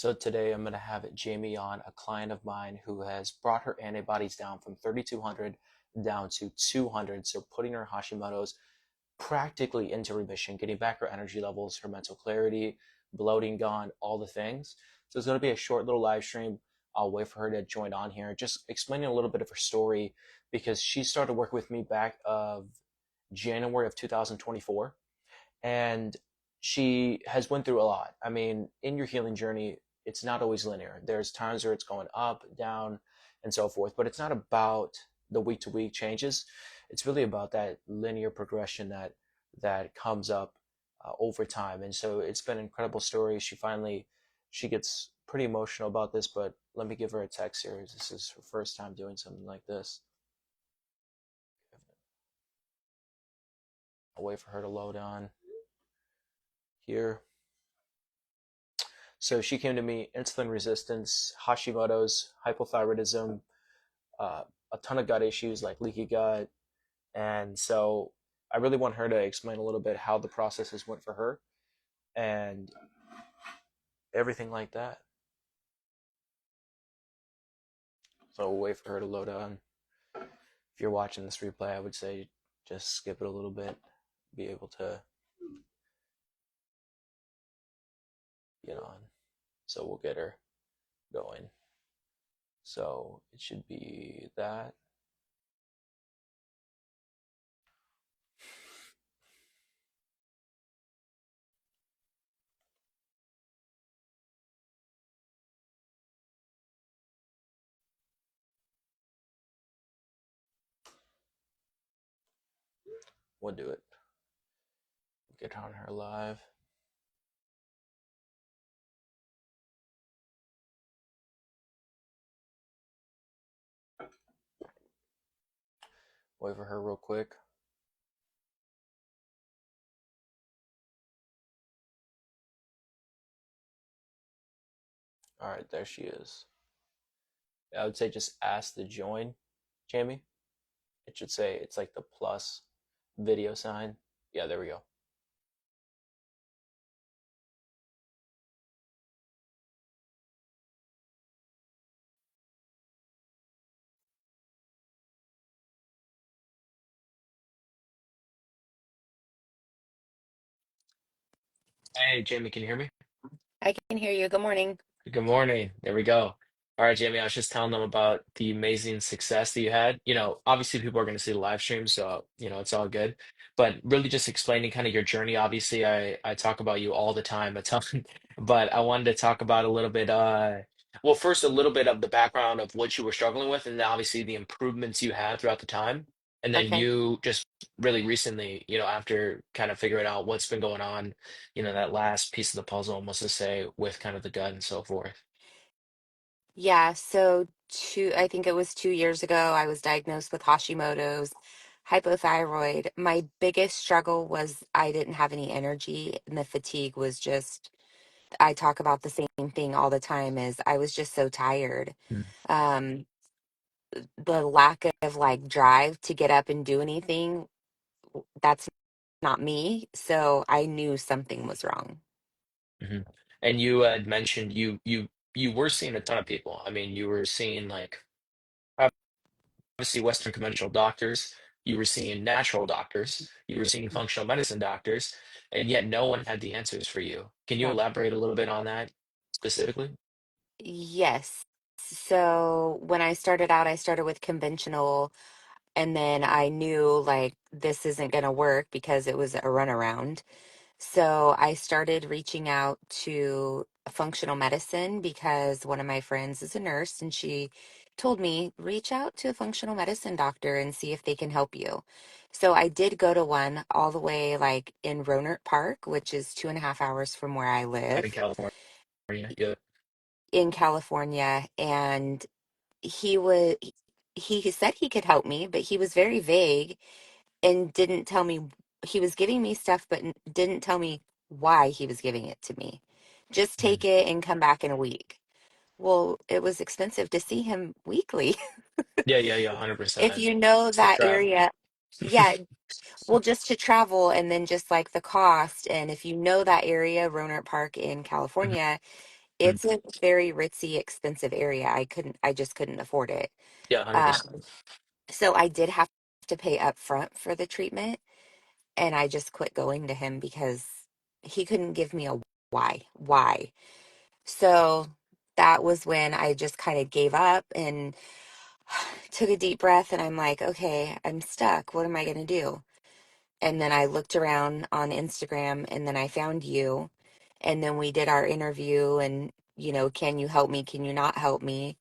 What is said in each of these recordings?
So today I'm going to have Jamie on, a client of mine who has brought her antibodies down from 3,200 down to 200. So putting her Hashimoto's practically into remission, getting back her energy levels, her mental clarity, bloating gone, all the things. So it's going to be a short little live stream. I'll wait for her to join on here, just explaining a little bit of her story because she started working with me back of January of 2024, and she has went through a lot. I mean, in your healing journey, it's not always linear. There's times where it's going up, down, and so forth, but it's not about the week to week changes. It's really about that linear progression that comes up over time. And so it's been an incredible story. She gets pretty emotional about this, but let me give her a text here. This is her first time doing something like this. I'll wait for her to load on here. So she came to me, insulin resistance, Hashimoto's, hypothyroidism, a ton of gut issues like leaky gut. And so I really want her to explain a little bit how the processes went for her and everything like that. So we'll wait for her to load on. If you're watching this replay, I would say just skip it a little bit, be able to get on. So we'll get her going. So it should be that. We'll do it. Get on her live. Wait for her real quick. All right, there she is. I would say just ask to join, Jamie. It should say it's like the plus video sign. Yeah, there we go. Hey, Jamie, can you hear me? I can hear you. Good morning. Good morning. There we go. All right, Jamie, I was just telling them about the amazing success that you had. Obviously people are going to see the live stream, so, it's all good. But really just explaining kind of your journey. Obviously, I talk about you all the time, a ton, but I wanted to talk about a little bit, well, first a little bit of the background of what you were struggling with, and then obviously the improvements you had throughout the time. And then Okay. you just really recently, after kind of figuring out what's been going on, that last piece of the puzzle, almost to say, with kind of the gut and so forth. Yeah. So I think it was 2 years ago, I was diagnosed with Hashimoto's hypothyroid. My biggest struggle was I didn't have any energy, and the fatigue was just, I talk about the same thing all the time, is I was just so tired. Mm. Um, the lack of like drive to get up and do anything, that's not me. So I knew something was wrong. Mhm. And you had mentioned you were seeing a ton of people. I mean, you were seeing like obviously Western conventional doctors, you were seeing natural doctors, you were seeing functional medicine doctors, and yet no one had the answers for you. Can you No. elaborate a little bit on that specifically? Yes. So when I started out, I started with conventional, and then I knew like this isn't going to work because it was a runaround. So I started reaching out to functional medicine because one of my friends is a nurse and she told me, reach out to a functional medicine doctor and see if they can help you. So I did go to one all the way like in Rohnert Park, which is 2.5 hours from where I Out in live California, yeah. in California. And he was he said he could help me, but he was very vague and didn't tell me. He was giving me stuff but didn't tell me why he was giving it to me. Just Mhm. take it and come back in a week. Well, it was expensive to see him weekly. Yeah, yeah, yeah, If 100%. you know It's the that travel. area, yeah, well, just to travel and then just like the cost. And if you know that area, Rohnert Park in Mhm. California, Mm. it's a very ritzy, expensive area. I just couldn't afford it. Yeah, Um, 100%. so I did have to pay up front for the treatment, and I just quit going to him because he couldn't give me a why. Why? So that was when I just kind of gave up and took a deep breath, and I'm like, okay, I'm stuck. What am I going to do? And then I looked around on Instagram, and then I found you, and then we did our interview, and can you help me? Can you not help me?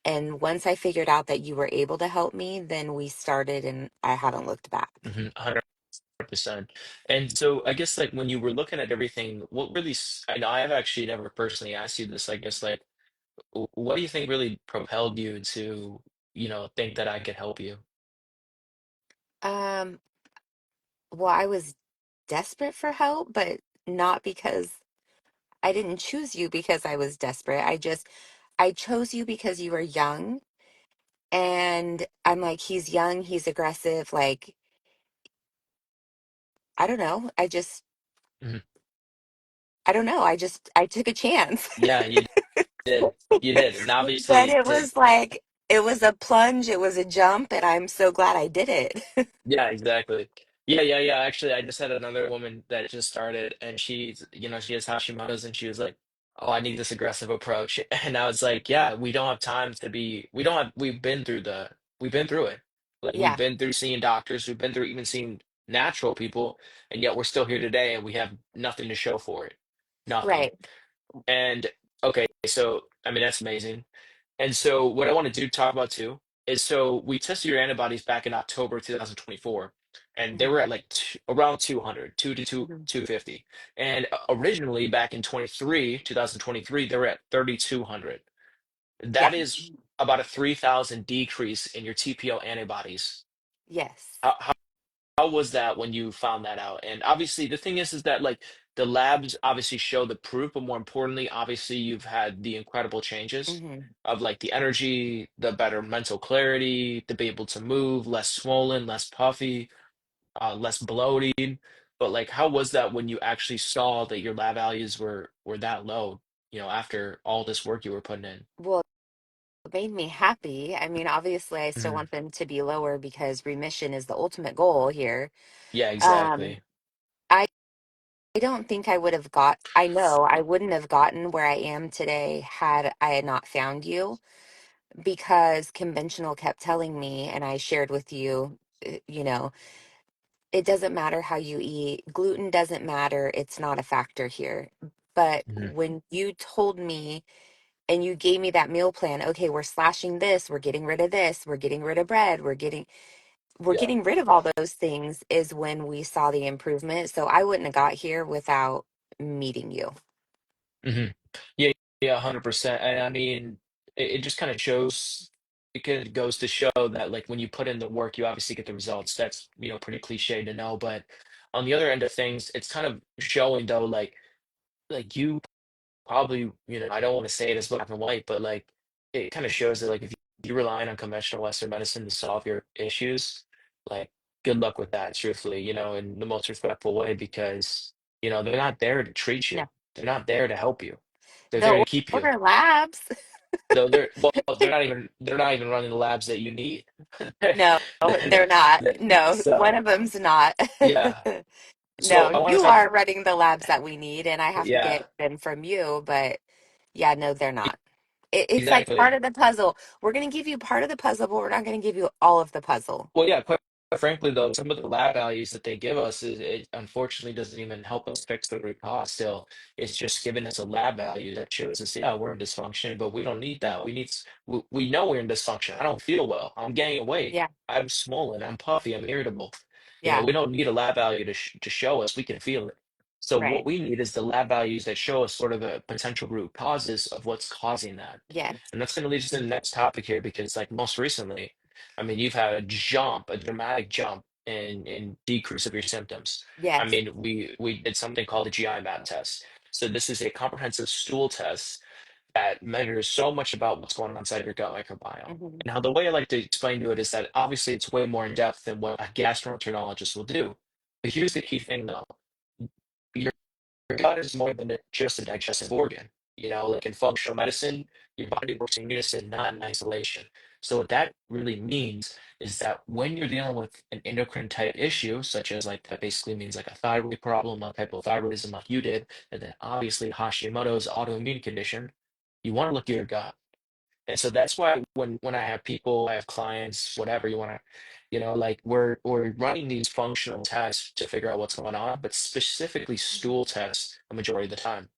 And once I figured out that you were able to help me, then we started, and I haven't looked back. 100%. And so I guess like when you were looking at everything, what really, I know I've actually never personally asked you this, I guess like, what do you think really propelled you to, think that I could help you? Um, well, I was desperate for help, but not because I didn't choose you because I was desperate. I chose you because you were young, and I'm like, he's young, he's aggressive. Like, I don't know. Mhm. I don't know. I took a chance. Yeah, you did. You did. And But obviously, it was like, it was a plunge, it was a jump, and I'm so glad I did it. yeah, exactly. Yeah, yeah, yeah. Actually, I just had another woman that just started, and she has Hashimoto's, and she was like, "Oh, I need this aggressive approach." And I was like, "Yeah, we don't have time to be. We don't have. We've been through it. Like we've Yeah, been through seeing doctors. We've been through even seeing natural people, and yet we're still here today, and we have nothing to show for it. Nothing." right. And okay, so I mean that's amazing. And so what I want to do talk about too is so we tested your antibodies back in October 2024, and they Mhm, were at like around 200, 2 to mhm. 250. And originally back in 2023, they were at 3,200. Yeah, That is about a 3,000 decrease in your TPO antibodies. yes. How was that when you found that out? And obviously, the thing is that like the labs obviously show the proof, but more importantly, obviously, you've had the incredible changes Hmm. of like the energy, the better mental clarity, to be able to move, less swollen, less puffy, less bloating. But like, how was that when you actually saw that your lab values were that low? After all this work you were putting in. Well, it made me happy. I mean, obviously, I still Mhm. want them to be lower because remission is the ultimate goal here. Yeah, Um, exactly. I don't think I know I wouldn't have gotten where I am today had I had not found you, because conventional kept telling me, and I shared with you, it doesn't matter how you eat, gluten doesn't matter, it's not a factor here. But Mhm. when you told me and you gave me that meal plan, okay, we're slashing this, we're getting rid of this, we're getting rid of bread, we're Yeah. getting rid of all those things, is when we saw the improvement. So I wouldn't have got here without meeting you. Hmm. Yeah, yeah, 100%. And I mean, it just kind of shows, it kind of goes to show that like when you put in the work, you obviously get the results. That's, pretty cliche to know. But on the other end of things, it's kind of showing though, like you probably, I don't want to say it as black and white, but like it kind of shows that like if you relying on conventional Western medicine to solve your issues, like good luck with that, truthfully, in the most respectful way, because they're not there to treat you. No, They're not there to help you. They're there they'll to keep you. order labs. Though they're not even running the labs that you need. No, they're not. No, one So of them's not. yeah. So No, I want you to talk. are running the labs that we need, and I have to Yeah, get them from you. But yeah, no, they're not. It's like part exactly. of the puzzle. We're going to give you part of the puzzle, but we're not going to give you all of the puzzle. Well, yeah, quite frankly, though, some of the lab values that they give us it unfortunately doesn't even help us fix the root cause. Still, it's just giving us a lab value that shows us, yeah, we're in dysfunction, but we don't need that. We know we're in dysfunction. I don't feel well. I'm gaining weight. Yeah, I'm swollen. I'm puffy. I'm irritable. yeah, We don't need a lab value to show us. We can feel it. So what right. we need is the lab values that show us sort of the potential root causes of what's causing that. Yes, And that's going to lead us to the next topic here, because like most recently. I mean, you've had a dramatic jump in decrease of your symptoms. I yes. mean, we did something called the GI map test. So this is a comprehensive stool test that measures so much about what's going on inside your gut microbiome. Hmm. And how the way I like to explain to it is that obviously it's way more in depth than what a gastroenterologist will do. But here's the key thing though. Your gut is more than just a digestive organ. like in functional medicine, your body works in unison, not in isolation. So what that really means is that when you're dealing with an endocrine type issue, such as like that basically means like a thyroid problem, like hypothyroidism like you did, and then obviously Hashimoto's autoimmune condition, you want to look at your gut. And so that's why when I have people, I have clients, whatever you want to, like we're running these functional tests to figure out what's going on, but specifically stool tests a majority of the time.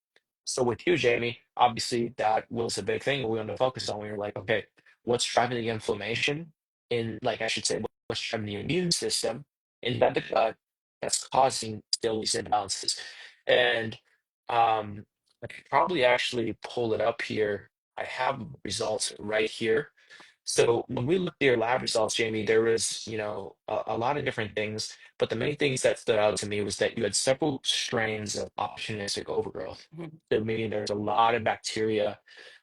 So with you, Jamie, obviously that was a big thing we wanted to focus on. We were like, okay, what's driving the inflammation in, like I should say, what's driving the immune system inside the gut that's causing still these imbalances? And I could probably actually pull it up here. I have results right here. So when we looked at your lab results, Jamie, there was, a lot of different things, but the main things that stood out to me was that you had several strains of opportunistic overgrowth. Mhm. So meaning there's a lot of bacteria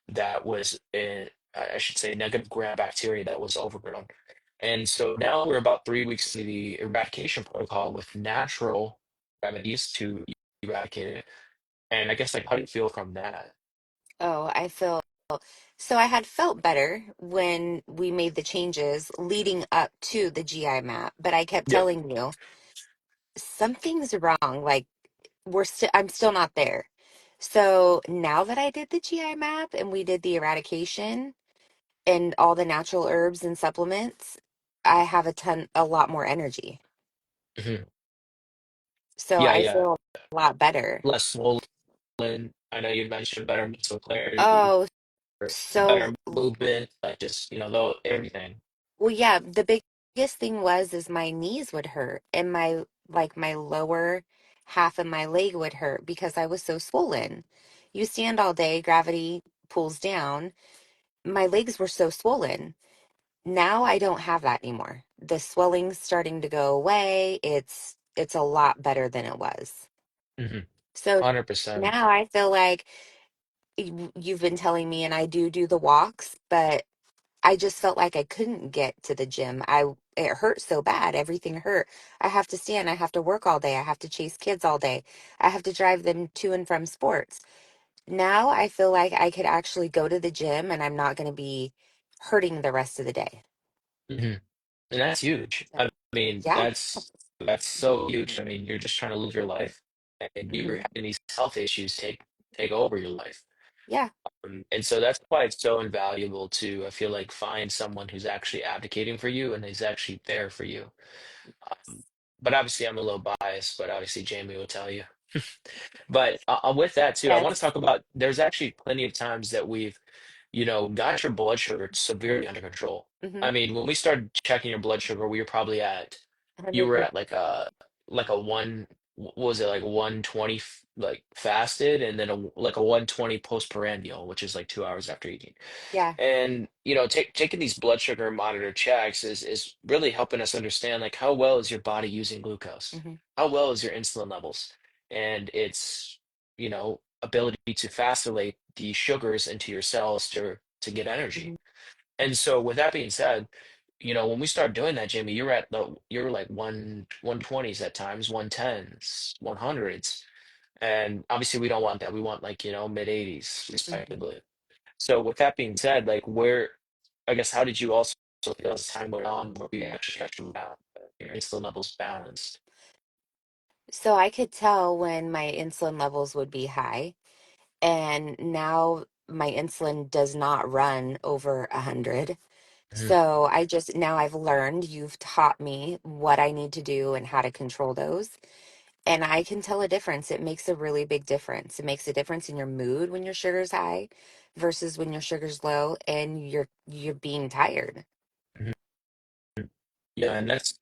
that was in, I should say, negative gram bacteria that was overgrown. And so now we're about 3 weeks into the eradication protocol with natural remedies to eradicate it. And I guess like how do you feel from that? Oh, I feel so I had felt better when we made the changes leading up to the GI map, but I kept Yep. telling you something's wrong. Like I'm still not there. So now that I did the GI map and we did the eradication and all the natural herbs and supplements, I have a lot more energy. Mhm. So Yeah, I yeah. feel a lot better. Less swollen. I know you mentioned better mental clarity, Oh, or so better movement, like just, though everything. well, yeah, the biggest thing was is my knees would hurt and my lower half of my leg would hurt because I was so swollen. You stand all day, gravity pulls down. My legs were so swollen. Now I don't have that anymore. The swelling's starting to go away. It's a lot better than it was. Hmm. So 100%. now I feel like you've been telling me and I do the walks, but I just felt like I couldn't get to the gym. It hurt so bad. Everything hurt. I have to stand. I have to work all day. I have to chase kids all day. I have to drive them to and from sports. Now I feel like I could actually go to the gym and I'm not going to be hurting the rest of the day. Hmm. And that's huge. So, I mean, yeah. that's so huge. I mean, you're just trying to live your life, and you're Hmm. having these health issues take over your life. Yeah. And so that's why it's so invaluable to, I feel like, find someone who's actually advocating for you and is actually there for you. Um, but obviously, I'm a little biased, but obviously, Jamie will tell you. But with that too, I want to Yes. talk about. There's actually plenty of times that we've, got your blood sugar severely under control. Hmm. I mean, when we started checking your blood sugar, we were probably at, you were 100. at like a one, what was it, like 120 like fasted, and then like a 120 postprandial, which is like 2 hours after eating. Yeah. And taking these blood sugar monitor checks is really helping us understand like how well is your body using glucose, Hmm. how well is your insulin levels, and its ability to facilitate the sugars into your cells to get energy. Hmm. And so with that being said, when we started doing that, Jamie, you're like 120s at times, 110s, 100s. And obviously we don't want that. We want like, mid 80s Hmm. respectively. So with that being said, like I guess how did you also feel as time went on where we actually got your insulin levels balanced? So I could tell when my insulin levels would be high. And now my insulin does not run over 100. Mhm. So now I've learned, you've taught me what I need to do and how to control those. And I can tell a difference. It makes a really big difference. It makes a difference in your mood when your sugar's high versus when your sugar's low and you're being tired. Mhm. Yeah, and that's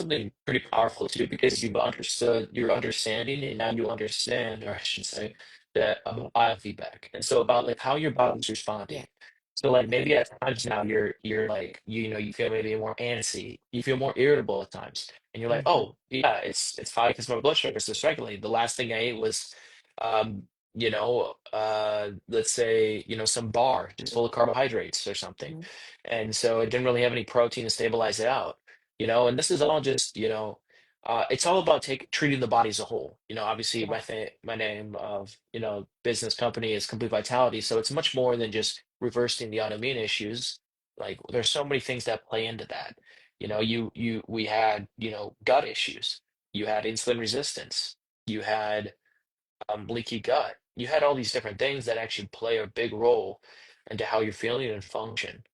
something pretty powerful too, because you've understood your understanding, and now you understand, or I should say, that about biofeedback, and so about like how your body's Yeah. responding. So like maybe at times now you're like you feel maybe more antsy, you feel more irritable at times, and you're like, Hmm. oh yeah, it's probably because my blood sugar is dysregulated. The last thing I ate was, um, let's say some bar just full of carbohydrates or something, Hmm. and so it didn't really have any protein to stabilize it out. And this is all just, it's all about treating the body as a whole. Obviously Yeah. my name of business company is Complete Vitality, so it's much more than just reversing the autoimmune issues. Like there's so many things that play into that. We had gut issues, you had insulin resistance, you had leaky gut, you had all these different things that actually play a big role into how you're feeling and function.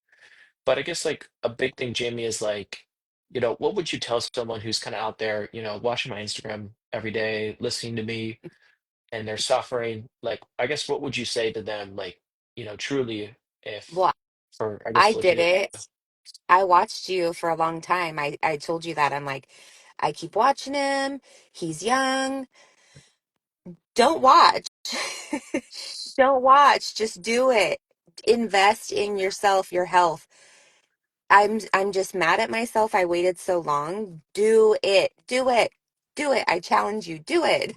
But I guess like a big thing, Jamie, is like, what would you tell someone who's kind of out there, watching my Instagram every day, listening to me, and they're suffering? Like, I guess what would you say to them, like, truly, if Well, for, I I guess, did looking at, it. I watched you for a long time. I told you that. I'm like, I keep watching him. He's young. Don't watch. Don't watch. Just do it. Invest in yourself, your health. I'm just mad at myself. I waited so long. Do it. Do it. Do it. I challenge you. Do it.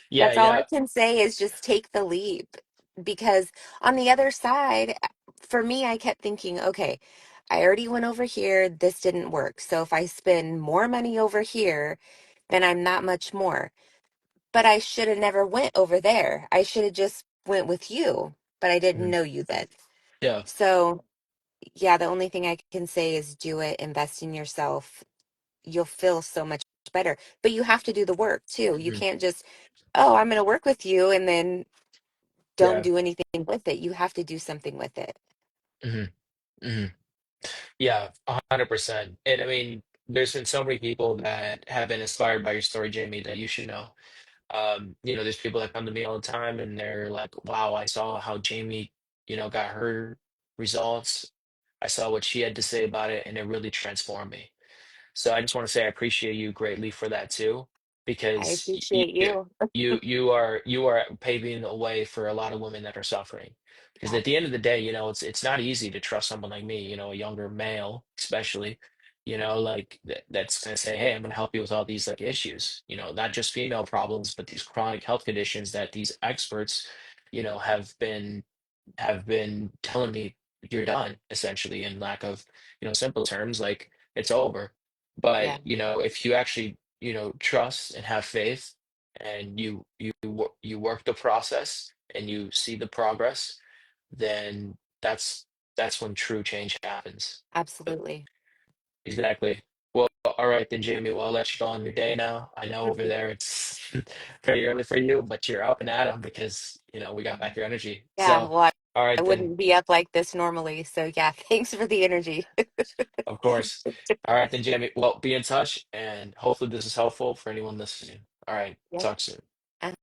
yeah, That's all I yeah. can say is just take the leap. Because on the other side, for me, I kept thinking, okay, I already went over here. This didn't work. So if I spend more money over here, then I'm not much more. But I should have never went over there. I should have just went with you, but I didn't Mhm. know you then. Yeah. So yeah, the only thing I can say is do it, invest in yourself. You'll feel so much better. But you have to do the work too. You Mhm. can't just, oh, I'm going to work with you and then don't Yeah. do anything with it. You have to do something with it. Hmm. Hmm. Yeah, 100%. And I mean, there's been so many people that have been inspired by your story, Jamie, that you should know. There's people that come to me all the time and they're like, wow, I saw how Jamie, got her results. I saw what she had to say about it, and it really transformed me. So I just want to say I appreciate you greatly for that too, I because appreciate you. you are paving the way for a lot of women that are suffering. Because Yes, at the end of the day, it's not easy to trust someone like me, a younger male, especially, like that's gonna say, hey, I'm gonna help you with all these like issues, not just female problems, but these chronic health conditions that these experts, have been telling me you're done, essentially, in lack of, simple terms, like it's over. But, yeah, if you actually, trust and have faith, and you work the process and you see the progress, then that's when true change happens. But absolutely. exactly. Well, all right then, Jamie. Well, I'll let you go on your day now. I know over there it's pretty early for you, but you're up and at 'em because, we got back your energy. Yeah, So, well, all I right then. wouldn't be up like this normally. So yeah, thanks for the energy. Of course. All right then, Jamie. Well, be in touch, and hopefully this is helpful for anyone listening. All right. Yep. Talk soon.